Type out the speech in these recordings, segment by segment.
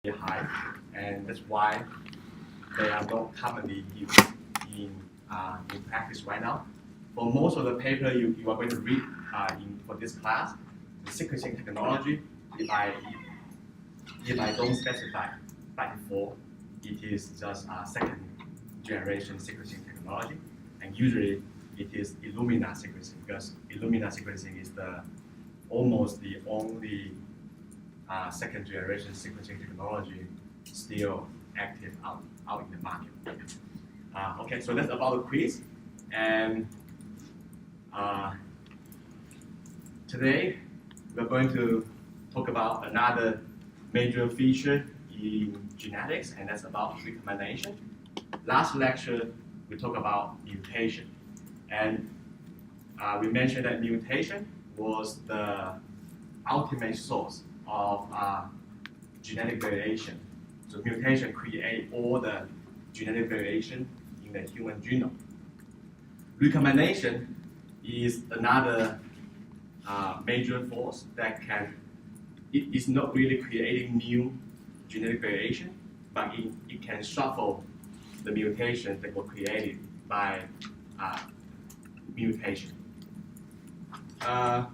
high, and that's why they are not commonly used in practice right now. For most of the paper you are going to read for this class, the sequencing technology, if I don't specify by default, it is just a second generation sequencing technology, and usually it is Illumina sequencing because Illumina sequencing is almost the only second generation sequencing technology still active out in the market. Okay, so that's about the quiz. And today we're going to talk about another major feature in genetics, and that's about recombination. Last lecture we talked about mutation, and we mentioned that mutation was the ultimate source of genetic variation. So mutation create all the genetic variation in the human genome. Recombination is another major force that it is not really creating new genetic variation, but it can shuffle the mutation that were created by mutation.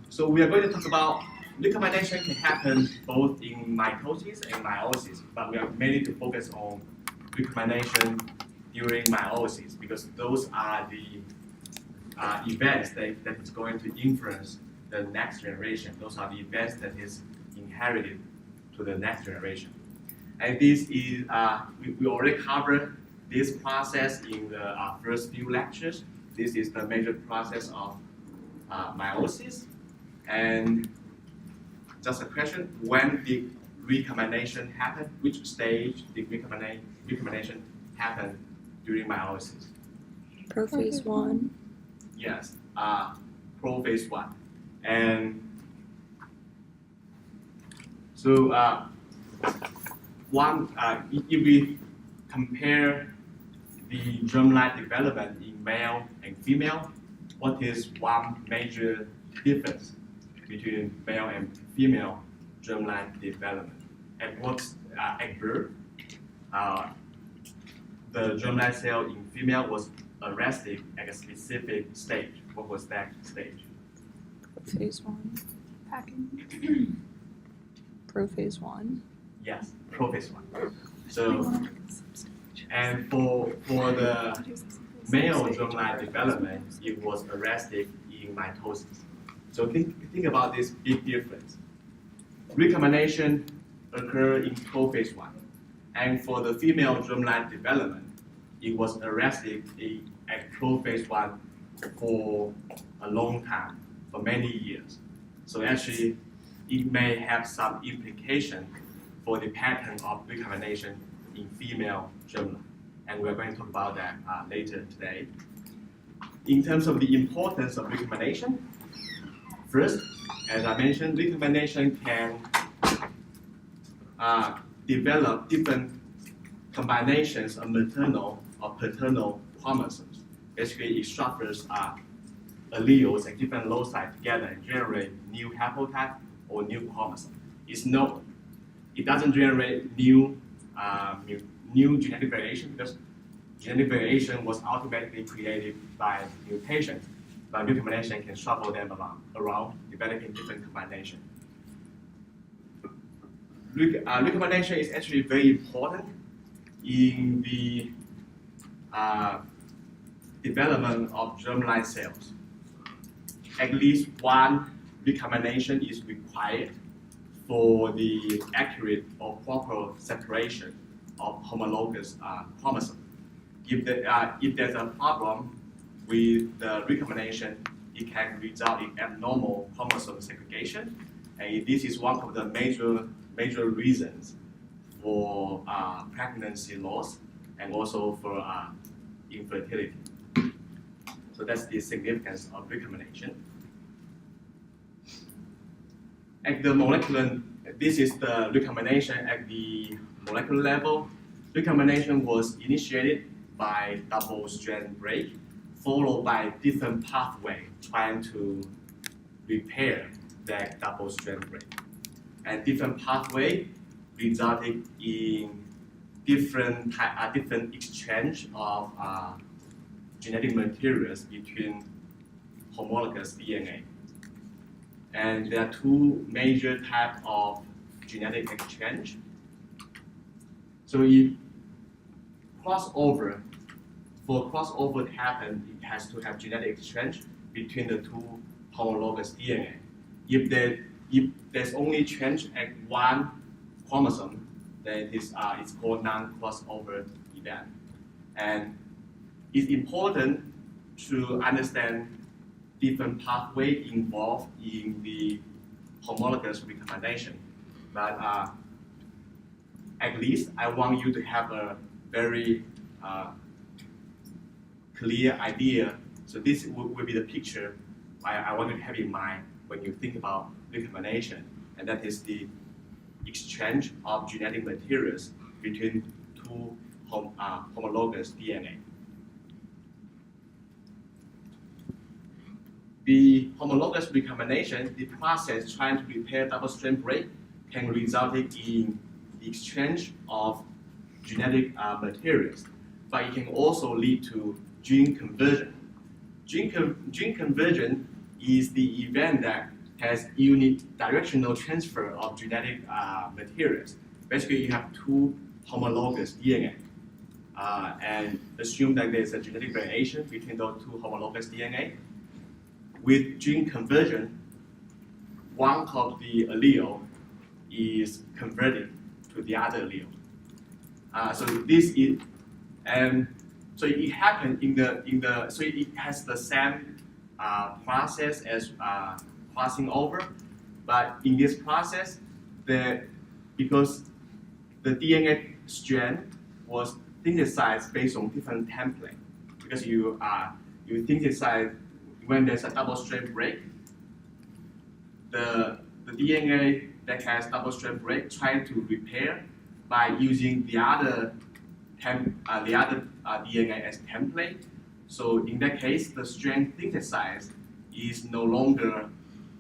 So we are going to talk about recombination can happen both in mitosis and meiosis, but we are mainly to focus on recombination during meiosis because those are the events that is going to influence the next generation. Those are the events that is inherited to the next generation. And this is, we already covered this process in the first few lectures. This is the major process of meiosis. And just a question, when did recombination happen? Which stage did recombination happen during meiosis? Prophase 1. Yes, prophase 1. And so if we compare the germline development in male and female, what is one major difference between male and female germline development? At birth, the germline cell in female was arrested at a specific stage. What was that stage? Prophase 1. Packing. Prophase 1. Yes, prophase 1. So, and for the male germline development, it was arrested in mitosis. So think about this big difference. Recombination occurred in prophase 1, and for the female germline development, it was arrested at prophase 1 for a long time, for many years. So actually, it may have some implication for the pattern of recombination in female germline, and we're going to talk about that later today. In terms of the importance of recombination, first, as I mentioned, recombination can develop different combinations of maternal or paternal chromosomes. Basically, it shuffles alleles at different loci together and generate new haplotype or new chromosome. It doesn't generate new genetic variation because genetic variation was ultimately created by mutation, but recombination can shuffle them around developing different combinations. Recombination is actually very important in the development of germline cells. At least one recombination is required for the accurate or proper separation of homologous chromosomes. If there's a problem with the recombination, it can result in abnormal chromosome segregation, and this is one of the major reasons for pregnancy loss and also for infertility. So that's the significance of recombination. At the molecular, this is the recombination at the molecular level. Recombination was initiated by double-strand break, followed by different pathway trying to repair that double-strand break. And different pathway resulting in different exchange of genetic materials between homologous DNA. And there are two major types of genetic exchange. So if crossover, for crossover to happen, it has to have genetic exchange between the two homologous DNA. If there's only change at one chromosome, then it's called non-crossover event. And it's important to understand different pathways involved in the homologous recombination. But at least I want you to have a very clear idea. So this will be the picture I want you to have in mind when you think about recombination, and that is the exchange of genetic materials between two homologous DNA. The homologous recombination, the process trying to repair double-strand break, can result in the exchange of genetic materials, but it can also lead to gene conversion. Gene conversion is the event that has unidirectional transfer of genetic materials. Basically, you have two homologous DNA, and assume that there's a genetic variation between those two homologous DNA. With gene conversion, one of the allele is converted to the other allele. So this is, so it happens so it has the same process as crossing over, but in this process, because the DNA strand was synthesized based on different template, because you synthesize when there's a double-strand break, the DNA that has double-strand break trying to repair by using the other DNA as template. So in that case, the strand synthesized is no longer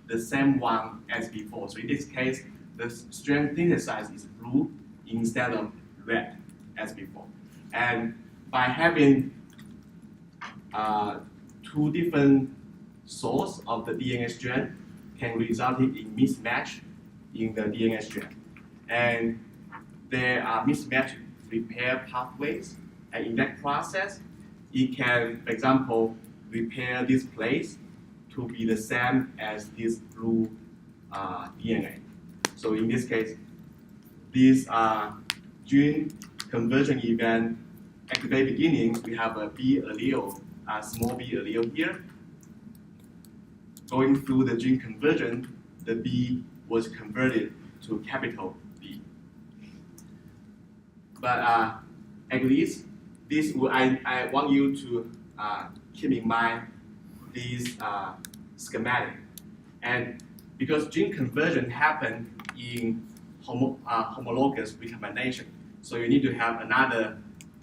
the same one as before. So in this case, the strand synthesized is blue instead of red as before. And by having two different sources of the DNA strand can result in mismatch in the DNA strand. And there are mismatch repair pathways, and in that process, it can, for example, repair this place to be the same as this blue DNA. So in this case, this gene conversion event, at the very beginning, we have a B allele, a small B allele here. Going through the gene conversion, the B was converted to capital B. But at least this I want you to keep in mind this schematic. And because gene conversion happened in homologous recombination, so you need to have another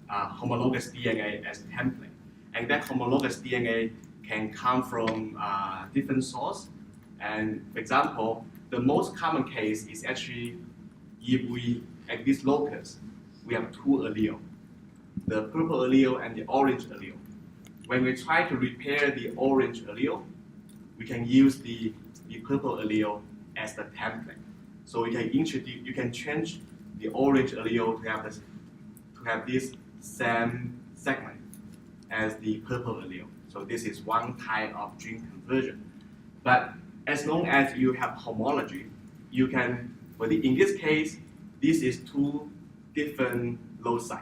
homologous DNA as a template. And that homologous DNA can come from different sources. And for example, the most common case is actually if we, at this locus, we have two alleles, the purple allele and the orange allele. When we try to repair the orange allele, we can use the purple allele as the template. So you can change the orange allele to have this same segment as the purple allele. So this is one type of gene conversion. But as long as you have homology, you can, in this case, this is two different loci.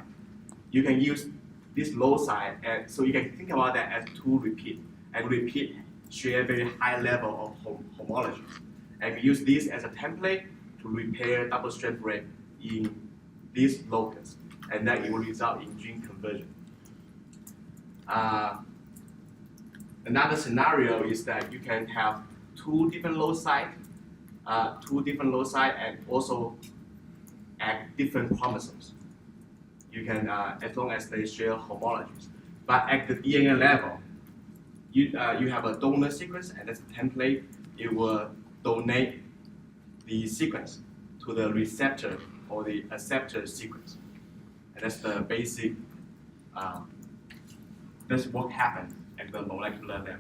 You can use this loci, and so you can think about that as two repeat. And repeat share very high level of homology. And we use this as a template to repair double-strand break in this locus, and that it will result in gene conversion. Another scenario is that you can have two different loci, and also at different chromosomes. You can, as long as they share homologies. But at the DNA level, you have a donor sequence, and as a template, it will donate the sequence to the receptor or the acceptor sequence. And that's the basic, that's what happens at the molecular level.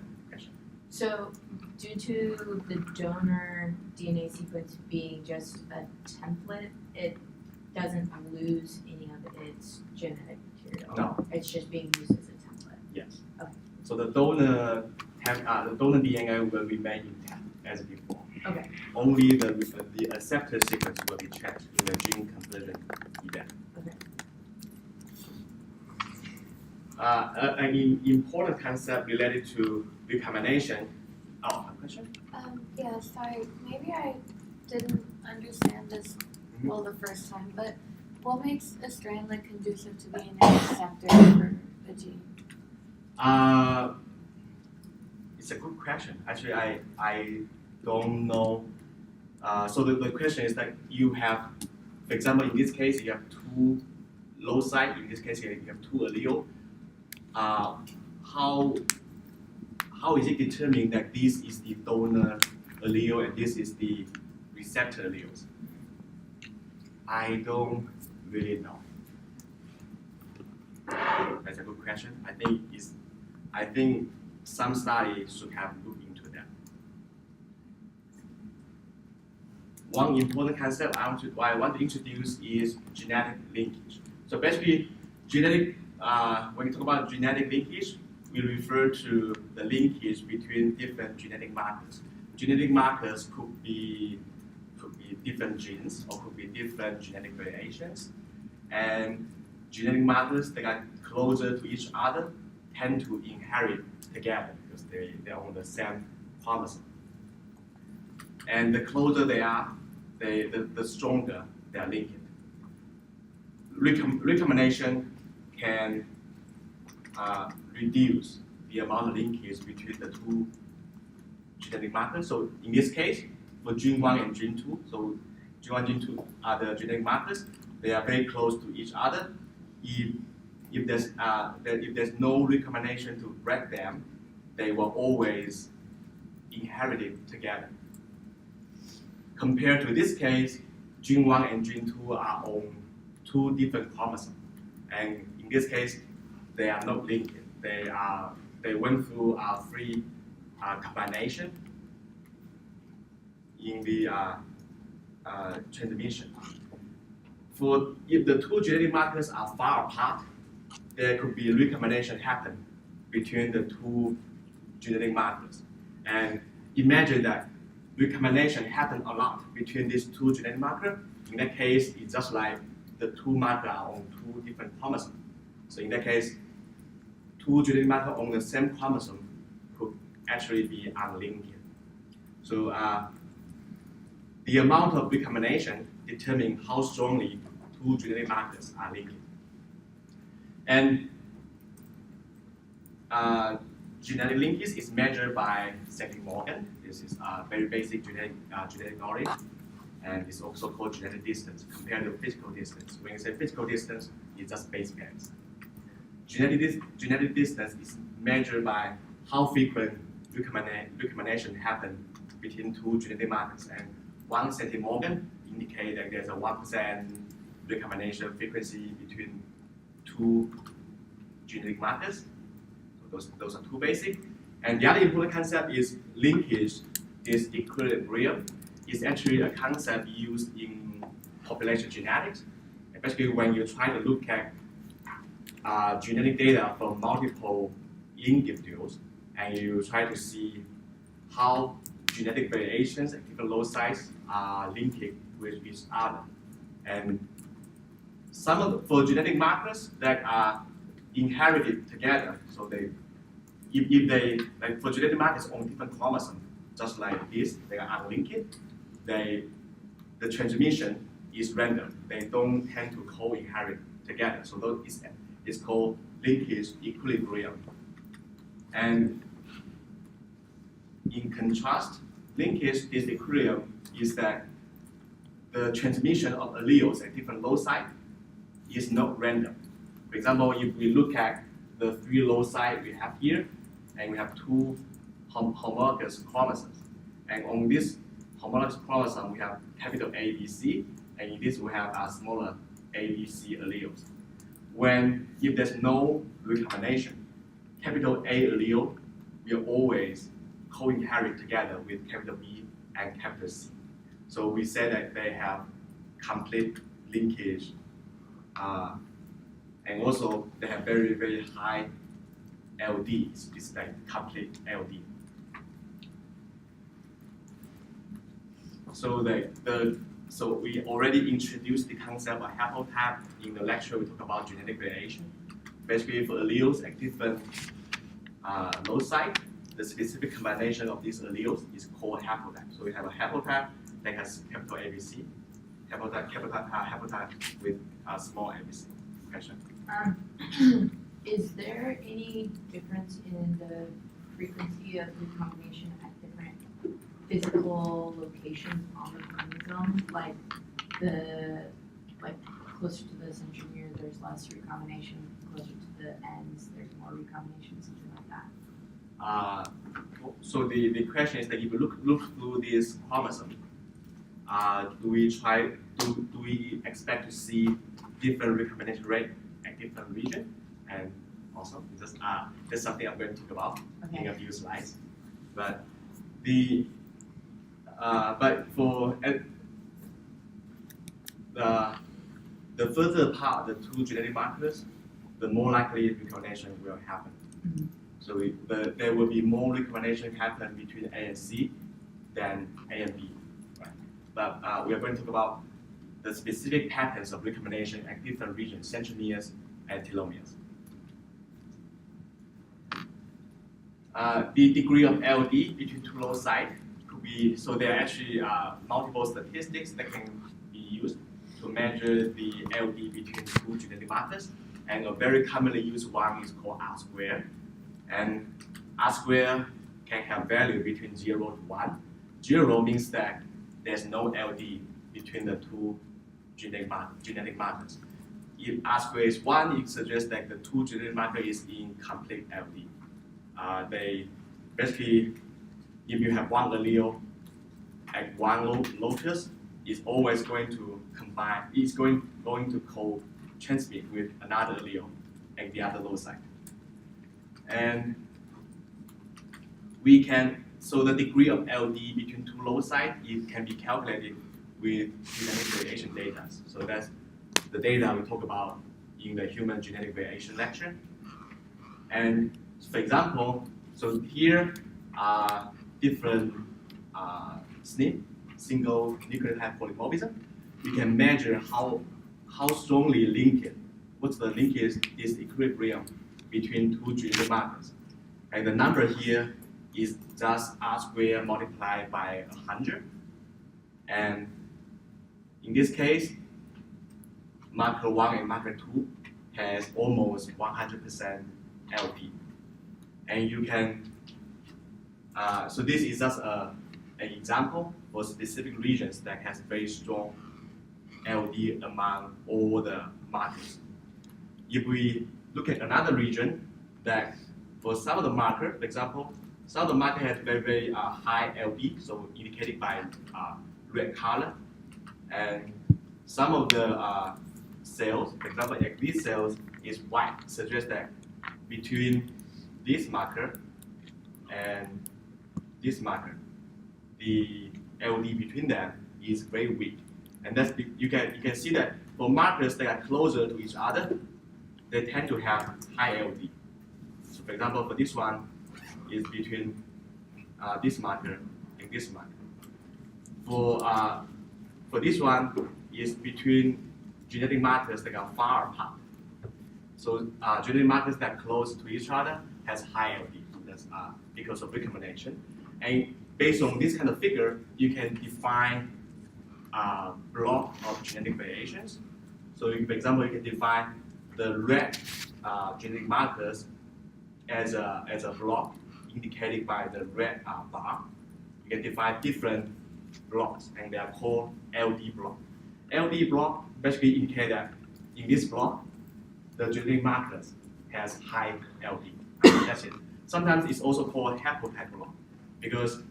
So, due to the donor DNA sequence being just a template, it doesn't lose any of its genetic material. No. It's just being used as a template. Yes. Okay. So the donor DNA will remain intact as before. Okay. Only the acceptor sequence will be checked in the gene conversion event. Okay. An important concept related to recombination. Oh, a question? Yeah, sorry, maybe I didn't understand this well the first time, but what makes a strand like conducive to being an acceptor for a gene? It's a good question. Actually, I don't know. So the question is that you have, for example, in this case, you have two loci. In this case, you have two alleles. How is it determined that this is the donor allele and this is the receptor alleles? I don't really know. That's a good question. I think some study should have looked into that. One important concept I want to introduce is genetic linkage. So basically, when we talk about genetic linkage, we refer to the linkage between different genetic markers. Genetic markers could be different genes or could be different genetic variations. And genetic markers that are closer to each other tend to inherit together because they're on the same chromosome. And the closer they are, the stronger they are linked. Recombination can reduce the amount of linkage between the two genetic markers. So in this case, for gene 1 and gene 2, so gene 1 and gene 2 are the genetic markers. They are very close to each other. If there's no recombination to break them, they will always inherit it together. Compared to this case, gene 1 and gene 2 are on two different chromosomes. And in this case, they are not linked. They went through a free combination in the transmission. If the two genetic markers are far apart, there could be recombination happen between the two genetic markers. And imagine that recombination happen a lot between these two genetic markers. In that case, it's just like the two markers are on two different chromosomes. So in that case, two genetic markers on the same chromosome could actually be unlinked. So the amount of recombination determines how strongly two genetic markers are linked. And genetic linkage is measured by centimorgan. This is very basic genetic knowledge. And it's also called genetic distance compared to physical distance. When you say physical distance, it's just base pairs. Genetic distance is measured by how frequent recombination happen between two genetic markers. And 1 centimorgan indicates that there's a 1% recombination frequency between two genetic markers. So those are two basic. And the other important concept is linkage is equilibrium. It's actually a concept used in population genetics, especially when you try to look at genetic data from multiple individuals, and you try to see how genetic variations at different loci are linked with each other. And for genetic markers that are inherited together, so if they like for genetic markers on different chromosomes, just like this, they are unlinked. The transmission is random. They don't tend to co-inherit together. So it's called linkage equilibrium. And in contrast, linkage disequilibrium is that the transmission of alleles at different loci is not random. For example, if we look at the 3 loci we have here, and we have 2 homologous chromosomes. And on this homologous chromosome, we have capital A, B, C, and in this we have smaller ABC alleles. If there's no recombination, capital A allele will always co-inherit together with capital B and capital C. So we say that they have complete linkage, and also they have very, very high LD. It's like complete LD. So we already introduced the concept of haplotype in the lecture. We talk about genetic variation. Basically, for alleles at different loci, the specific combination of these alleles is called haplotype. So we have a haplotype that has capital ABC, haplotype with small ABC. Question? Is there any difference in the frequency of recombination at different physical locations on the chromosome? Like closer to the centromere, there's less recombination. Closer to the ends, there's more recombination, something like that. So the question is that if you look through this chromosome, do we expect to see different recombination rate at different region? And also, that's something I'm going to talk about in a few slides. But for the further apart the two genetic markers, the more likely recombination will happen. Mm-hmm. So there will be more recombination happen between A and C than A and B. Right? But we are going to talk about the specific patterns of recombination at different regions, centromeres and telomeres. The degree of LD between two loci could be, so there are actually multiple statistics that can be used to measure the LD between two genetic markers. And a very commonly used one is called R square. And R square can have value between 0 to 1. 0 means that there's no LD between the two genetic markers. If R square is 1, it suggests that the two genetic marker is in complete LD. They basically, if you have one allele at one locus, it's always going to combine. It's going to co-transmit with another allele at the other loci. And we can, so the degree of LD between two loci, it can be calculated with genetic variation data. So that's the data we talk about in the human genetic variation lecture. And for example, so here are different SNP, single nucleotide polymorphism. We can measure how strongly linked, what's the linkage is equilibrium between two genetic markers. And the number here is just R squared multiplied by 100. And in this case, marker 1 and marker 2 has almost 100% LD. And you can, so this is just an example for specific regions that has very strong LD among all the markers. If we look at another region that for some of the marker, for example, some of the marker has very, very high LD, so indicated by red color. And some of the cells, for example, like these cells is white, suggests that between this marker and this marker, the LD between them is very weak. And that's you can see that for markers that are closer to each other, they tend to have high LD. So for example, for this one is between this marker and this marker. For this one is between genetic markers that are far apart. So genetic markers that are close to each other has high LD. That's because of recombination. And based on this kind of figure, you can define a block of genetic variations. So for example, you can define the red genetic markers as a block indicated by the red bar. You can define different blocks, and they are called LD block. LD block basically indicate that in this block, the genetic markers has high LD. That's it. Sometimes it's also called haplotype block, because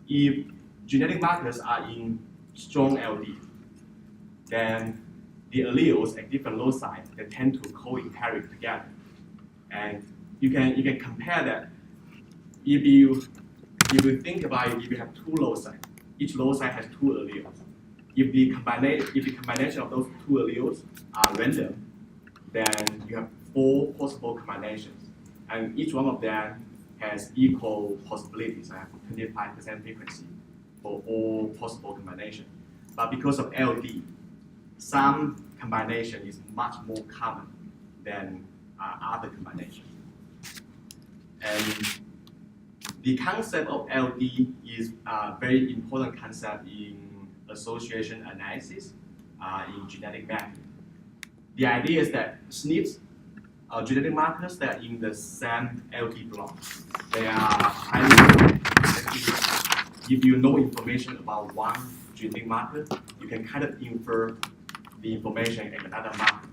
if genetic markers are in strong LD, then the alleles at different loci they tend to co-inherit together. And you can compare that. If you think about it, if you have two loci, each loci has two alleles. If the combination of those two alleles are random, then you have 4 possible combinations, and each one of them has equal possibilities. I have 25% frequency for all possible combinations. But because of LD, some combination is much more common than other combinations. And the concept of LD is a very important concept in association analysis, in genetic mapping. The idea is that SNPs, genetic markers that are in the same LD block, they are highly sensitive. If you know information about one genetic marker, you can kind of infer the information in another marker.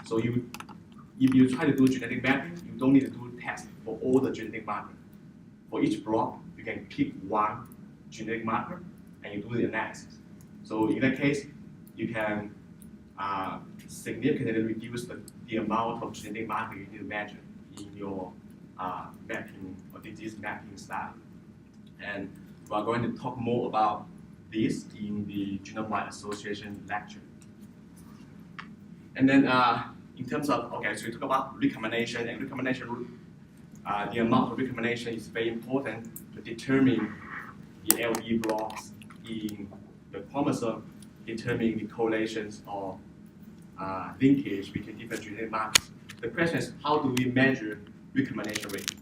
So if you try to do genetic mapping, you don't need to do tests for all the genetic markers. For each block, you can pick one genetic marker and you do the analysis. So in that case, you can significantly reduce the amount of genetic marker you need to measure in your mapping or disease mapping study. And we are going to talk more about this in the genome-wide association lecture. And then in terms of, okay, so we talk about recombination, and recombination, the amount of recombination is very important to determine the LD blocks in the chromosome, determining the correlations or linkage between different genetic markers. The question is, how do we measure recombination rate?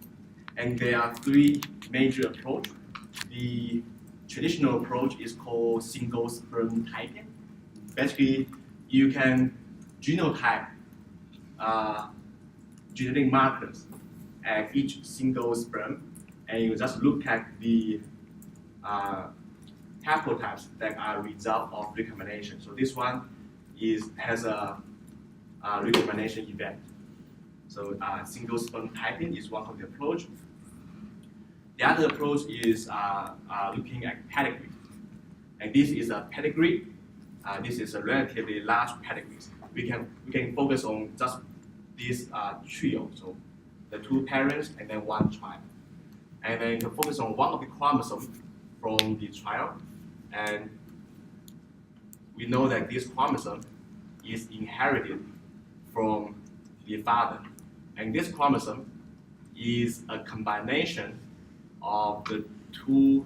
And there are 3 major approaches. The traditional approach is called single sperm typing. Basically, you can genotype genetic markers at each single sperm, and you just look at the haplotypes that are a result of recombination. So this one has a recombination event. So single sperm typing is one of the approach. The other approach is looking at pedigree, and this is a pedigree. This is a relatively large pedigree. We can focus on just this trio, so the 2 parents and then 1 child, and then you can focus on one of the chromosomes from the child, and we know that this chromosome is inherited from the father, and this chromosome is a combination of the 2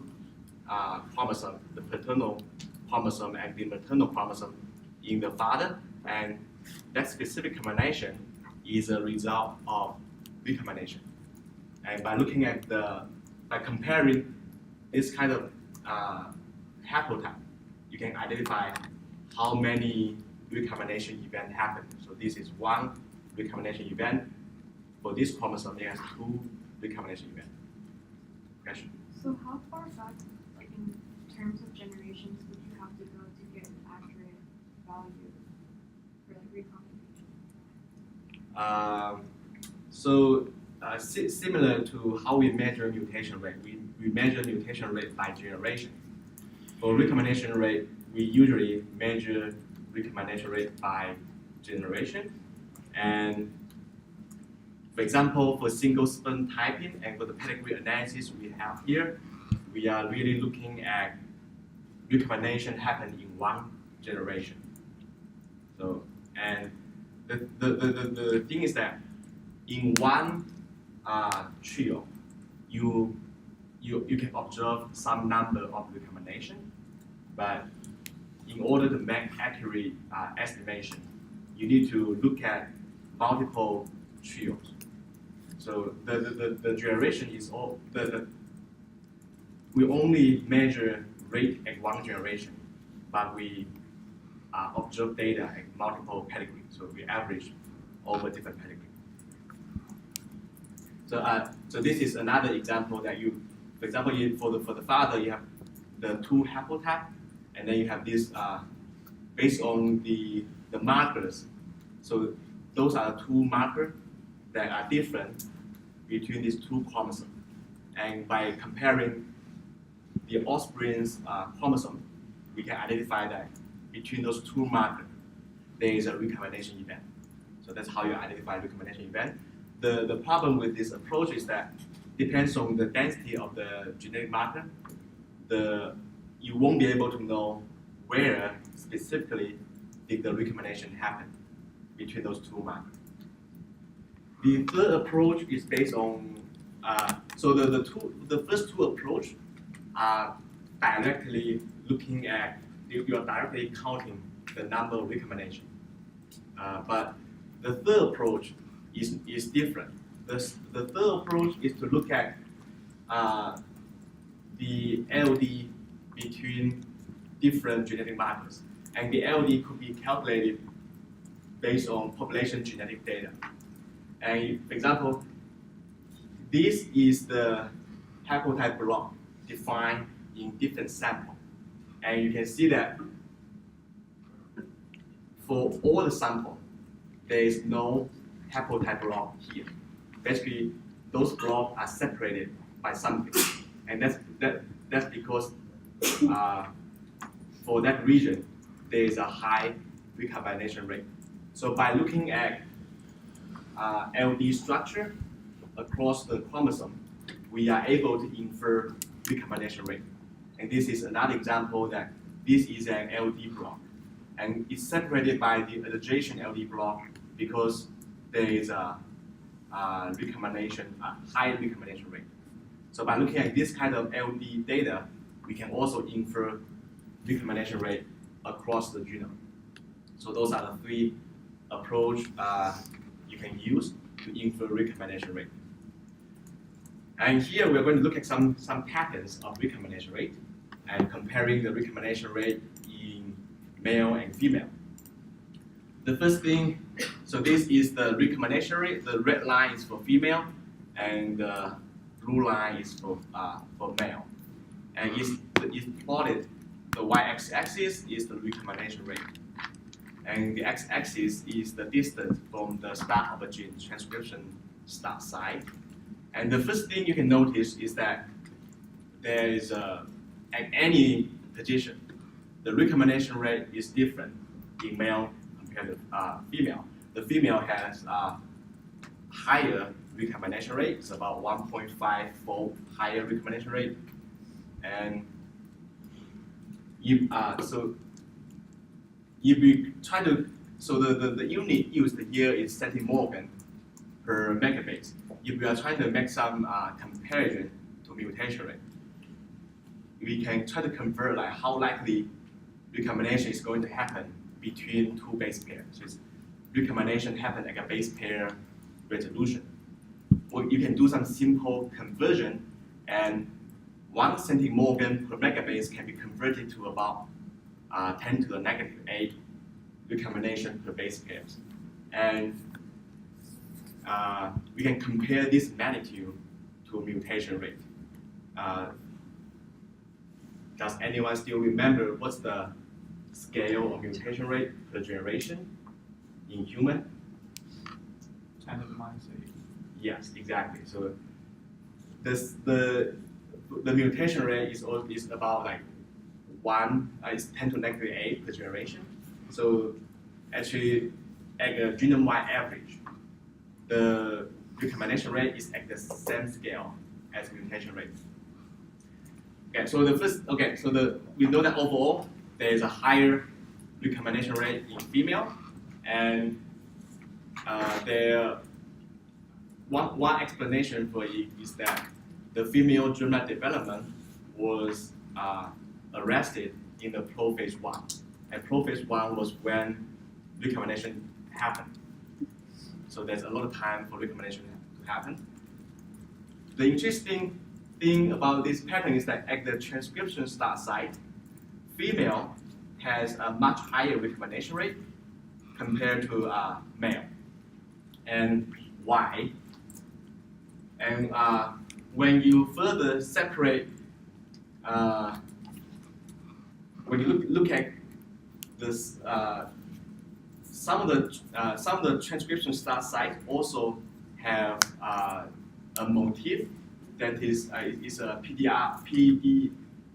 chromosomes, the paternal chromosome and the maternal chromosome in the father, and that specific combination is a result of recombination. And by comparing this kind of haplotype, you can identify how many recombination events happen. So this is 1 recombination event. For this chromosome, it has 2 recombination events. Question? So how far back, like in terms of generations, would you have to go to get an accurate value for like recombination? Similar to how we measure mutation rate, we measure mutation rate by generation. For recombination rate, we usually measure recombination rate by generation. And for example, for single sperm typing and for the pedigree analysis we have here, we are really looking at recombination happening in 1 generation. So, and the thing is that in 1 trio, you can observe some number of recombination, but in order to make accurate estimation, you need to look at multiple trios. So the generation is all we only measure rate at 1 generation, but we observe data at multiple pedigree. So we average over different pedigree. So this is another example that for example, for the father, you have the 2 haplotype, and then you have this based on the markers. So those are 2 markers that are different between these 2 chromosomes. And by comparing the offspring's chromosome, we can identify that between those 2 markers, there is a recombination event. So that's how you identify recombination event. The problem with this approach is that depends on the density of the genetic marker, you won't be able to know where specifically did the recombination happen between those two markers. The third approach is based on, so the first two approaches are directly looking at, you are directly counting the number of recombination. But the third approach is different. The third approach is to look at the LD between different genetic markers. And the LD could be calculated based on population genetic data. And for example, this is the haplotype block defined in different samples. And you can see that for all the samples, there is no haplotype block here. Basically, those blocks are separated by something. And that's because for that region, there is a high recombination rate. So by looking at LD structure across the chromosome, we are able to infer recombination rate. And this is another example that this is an LD block. And it's separated by the adjacent LD block because there is a high recombination rate. So by looking at this kind of LD data, we can also infer recombination rate across the genome. So those are the three approaches you can use to infer recombination rate. And here we're going to look at some patterns of recombination rate and comparing the recombination rate in male and female. The first thing, so this is the recombination rate. The red line is for female, and the blue line is for male. And it's plotted. The y-axis is the recombination rate, and the x-axis is the distance from the start of a gene transcription start site. And the first thing you can notice is that there is at any position, the recombination rate is different in male compared to female. The female has higher recombination rate. It's about 1.5-fold higher recombination rate, and so the unit used here is centimorgan per megabase. If we are trying to make some comparison to mutation rate, we can try to convert like how likely recombination is going to happen between two base pairs. So it's recombination happen at a base pair resolution. Or you can do some simple conversion, and 1 centimorgan per megabase can be converted to about 10 to the negative 8 recombination per base pairs. And we can compare this magnitude to a mutation rate. Does anyone still remember what's the scale of mutation rate per generation in human? 10 to the minus 8. Yes, exactly. So the mutation rate is about like is 10 to negative 8 per generation. So actually, at the genome-wide average, the recombination rate is at the same scale as mutation rate. Okay, so we know that overall there is a higher recombination rate in female, and one explanation for it is that the female germline development was arrested in the prophase 1, and prophase 1 was when recombination happened. So there's a lot of time for recombination to happen. The interesting thing about this pattern is that at the transcription start site, female has a much higher recombination rate compared to male. And why? And when you further separate, when you look at this, some of the transcription start sites also have a motif that is a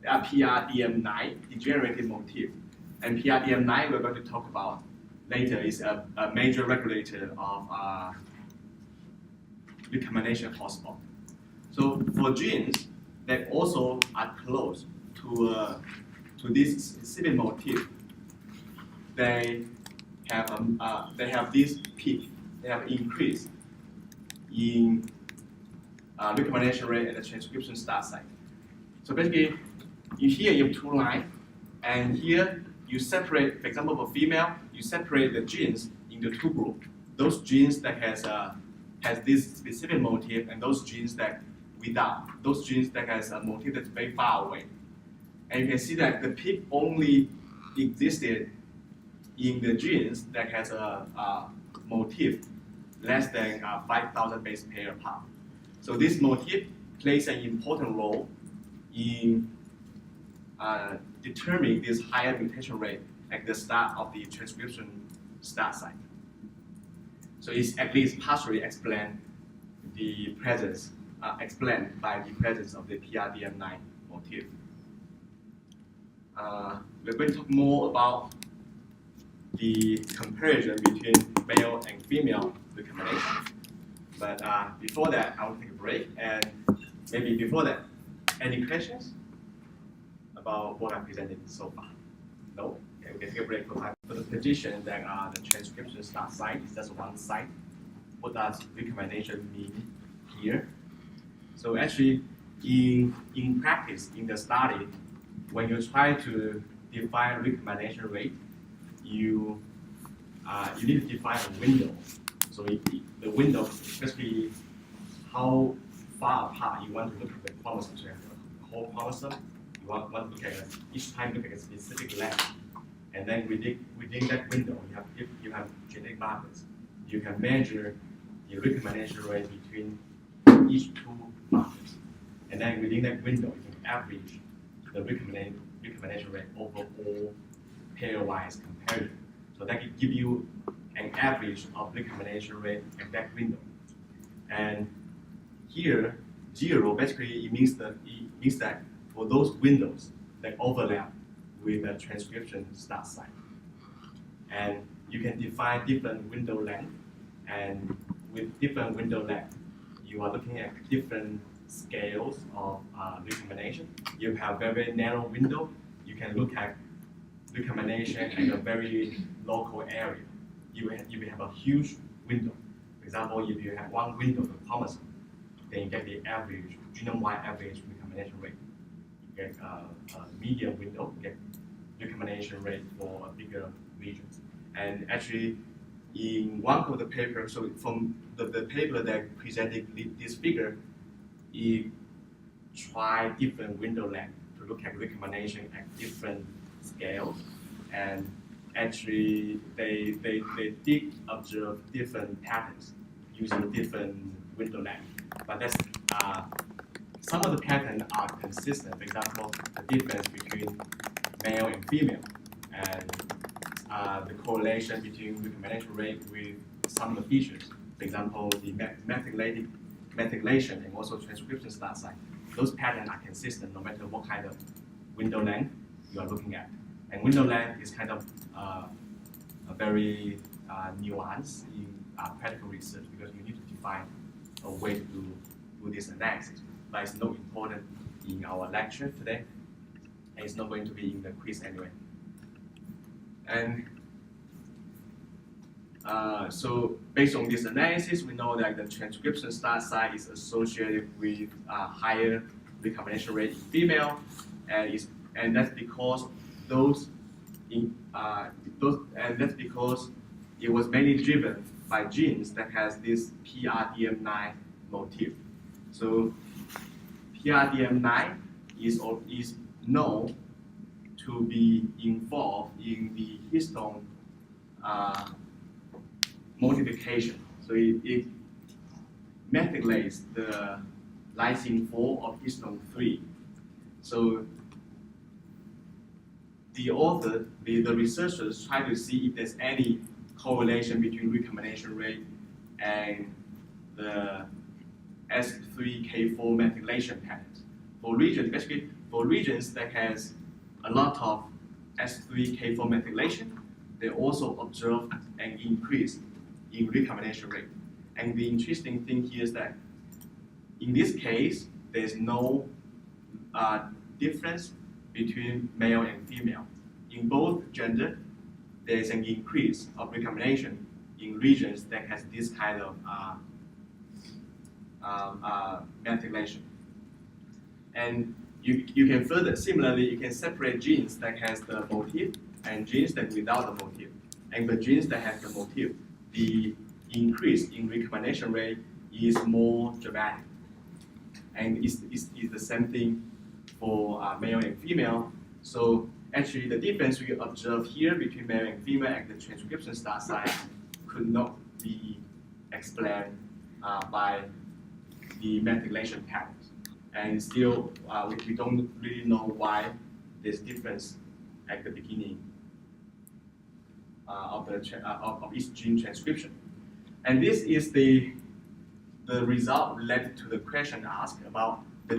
PRDM9 degenerated motif. And PRDM9 we're going to talk about later is a major regulator of recombination hotspot. So for genes that also are close to this specific motif, they have this peak, they have increase in recombination rate and the transcription start site. So basically, here you have two lines, and here you separate, for example, for female, you separate the genes into two groups. Those genes that has this specific motif, and those genes that without. Those genes that has a motif that's very far away. And you can see that the peak only existed in the genes that has a motif less than 5,000 base pair apart. So this motif plays an important role in determining this higher mutation rate at the start of the transcription start site. So it's at least partially explained by the presence of the PRDM9 motif. We're going to talk more about the comparison between male and female recombination. But before that, I will take a break, and maybe before that, any questions about what I presented so far? No? Okay, we can take a break for time. For the position that the transcription start site is just one site. What does recombination mean here? So actually, in practice, in the study, when you try to define recombination rate, you need to define a window. So the window, especially how far apart you want to look at the chromosome. So you have the whole chromosome. You want to look at each time look at a specific length, and then within that window, you have genetic markers. You can measure the recombination rate between each two markers, and then within that window, you can average the recombination rate over all pairwise comparison. So that can give you an average of recombination rate at that window. And here, 0 basically it means that for those windows that overlap with the transcription start site. And you can define different window length, and with different window length, you are looking at different scales of recombination. You have very narrow window. You can look at recombination in a very local area. You will have a huge window. For example, if you have one window of chromosome, then you get the average, genome-wide average recombination rate. You get a medium window, you get recombination rate for bigger regions. And actually, in one of the papers, so from the paper that presented this figure, it tried different window length to look at recombination at different scales, and actually they did observe different patterns using different window length. But that's some of the patterns are consistent. For example, the difference between male and female, and the correlation between recombination rate with some of the features. For example, the methylation and also transcription start site. Those patterns are consistent no matter what kind of window length you are looking at. And window length is kind of a very nuanced in practical research, because you need to define a way to do this analysis. But it's not important in our lecture today, and it's not going to be in the quiz anyway. And so based on this analysis, we know that the transcription start site is associated with higher recombination rate in female, and that's because that's because it was mainly driven by genes that has this PRDM9 motif. So PRDM9 is known to be involved in the histone modification. So it methylates the lysine 4 of histone 3. So the researchers try to see if there's any correlation between recombination rate and the S3K4 methylation patterns. For regions that has a lot of S3K4 methylation, they also observe an increase in recombination rate. And the interesting thing here is that in this case, there's no difference between male and female. In both gender, there is an increase of recombination in regions that has this kind of methylation. And you can further, similarly, you can separate genes that has the motif and genes that without the motif. And the genes that have the motif, the increase in recombination rate is more dramatic. And it's the same thing for male and female. So actually the difference we observe here between male and female at the transcription start site could not be explained by the methylation patterns. And still, we don't really know why there's difference at the beginning of each gene transcription. And this is the result related to the question asked about the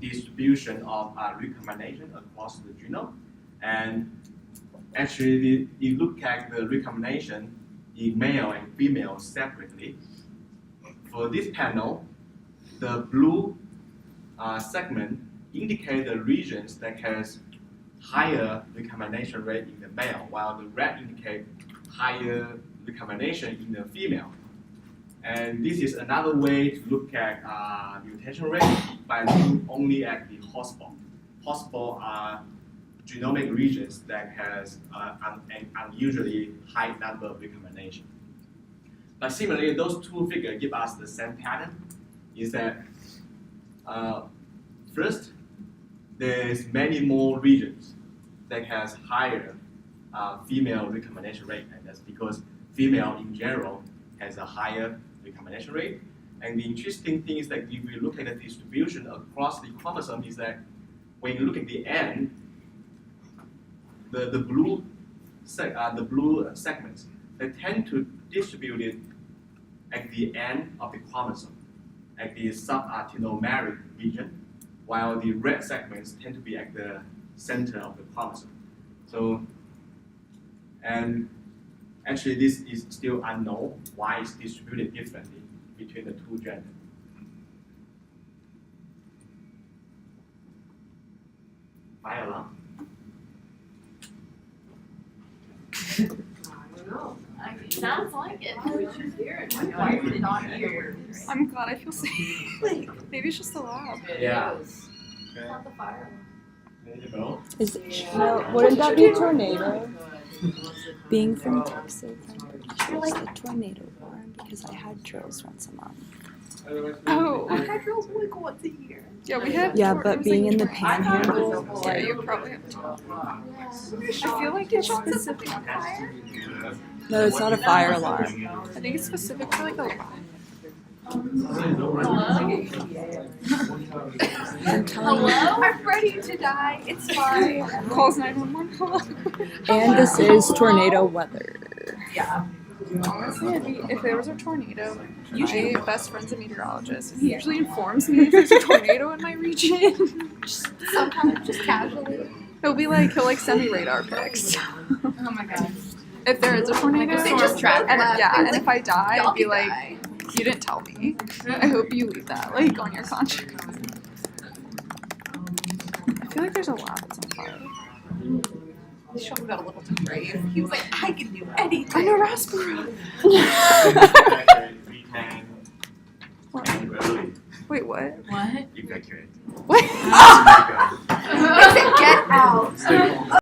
distribution of recombination across the genome. And actually, you look at the recombination in male and female separately. For this panel, the blue segment indicate the regions that has higher recombination rate in the male, while the red indicate higher recombination in the female. And this is another way to look at mutation rate by looking only at the hotspot. Hotspot are genomic regions that has an unusually high number of recombination. But similarly, those two figures give us the same pattern, is that first, there's many more regions that has higher female recombination rate, and that's because female in general has a higher recombination rate. And the interesting thing is that if we look at the distribution across the chromosome, is that when you look at the end, the blue segments, they tend to distribute it at the end of the chromosome, at the subarachnomeric region, while the red segments tend to be at the center of the chromosome. So, and actually this is still unknown why it's distributed differently between the two genders. Fire alarm? I don't know. It sounds like it. Why are you not here? I'm glad I feel safe. Maybe it's just the lab. Yeah. It's not the fire. There you go. Is no, wouldn't that be a tornado? Being from Texas, I chose the tornado alarm because I had drills once a month. Oh, I had drills like once a year. Yeah, we have. Yeah, but being in the panhandle, yeah, you probably have to. I feel like it's specific fire. No, it's not a fire alarm. I think it's specific for like a I'm telling you. I'm ready to die. It's fine. Calls 911. Hello. And this is tornado weather. Honestly, if there was a tornado, my best friend's a meteorologist, and he usually informs me if there's a tornado in my region. Sometimes just casually. He'll send me radar pics. Oh my god. If there is a tornado, They just track and that. and if I die, Y'all I'd be could like, die. you didn't tell me. I hope you leave that on your conscience. I feel like there's a lab that's on fire. Sean got a little too brave. He was like, I can do anything. I know Raspberry. We can What? end early. Wait, what? What? Evacuate. What? Make